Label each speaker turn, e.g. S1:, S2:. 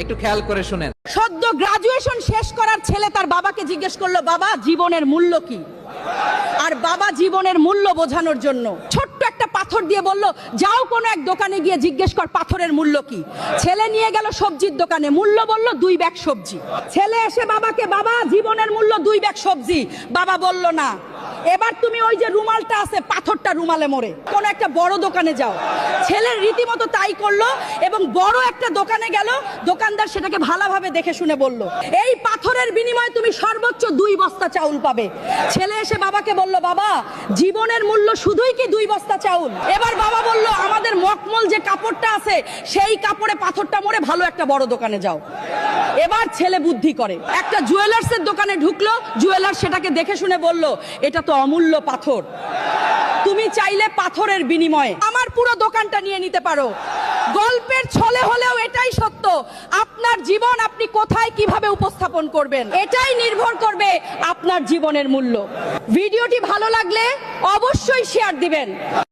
S1: একটু খেয়াল করে শুনেন।
S2: সদ্য গ্রাজুয়েশন শেষ করার ছেলে তার বাবাকে জিজ্ঞেস করলো, বাবা জীবনের মূল্য কি? আর বাবা জীবনের মূল্য বোঝানোর জন্য ছোট্ট একটা পাথর দিয়ে বলল, যাও কোনো এক দোকানে গিয়ে জিজ্ঞেস কর পাথরের মূল্য কি। ছেলে নিয়ে গেল সবজির দোকানে, মূল্য বলল 2 ব্যাগ সবজি। ছেলে এসে বাবাকে, বাবা জীবনের মূল্য 2 ব্যাগ সবজি। বাবা বলল না, এবার তুমি ওই যে রুমালটা আছে, পাথরটা রুমালে মোড়ে কোন একটা বড় দোকানে যাও। ছেলের রীতিমতো তাই করলো এবং বড় একটা দোকানে গেল। দোকানদার সেটাকে ভালোভাবে দেখে শুনে বলল, এই পাথরের বিনিময়ে তুমি সর্বোচ্চ 2 বস্তা চাউল পাবে। ছেলে এসে বাবাকে বলল, বাবা জীবনের মূল্য শুধুই কি 2 বস্তা চাউল? এবার বাবা বলল, আমাদের মকমল যে কাপড়টা আছে সেই কাপড়ে পাথরটা মোড়ে ভালো একটা বড় দোকানে যাও। এবার ছেলে বুদ্ধি করে, একটা জুয়েলার্সের দোকানে ঢুকলো। জুয়েলার সেটাকে দেখে শুনে বলল, এটা তো অমূল্য পাথর, তুমি চাইলে পাথরের বিনিময়ে আমার পুরো দোকানটা নিয়ে নিতে পারো। গল্পের ছলে হলেও এটাই সত্য। আপনার জীবন আপনি কোথায় কিভাবে উপস্থাপন করবেন, এটাই নির্ভর করবে আপনার জীবনের মূল্য। ভিডিওটি ভালো লাগলে অবশ্যই শেয়ার দিবেন।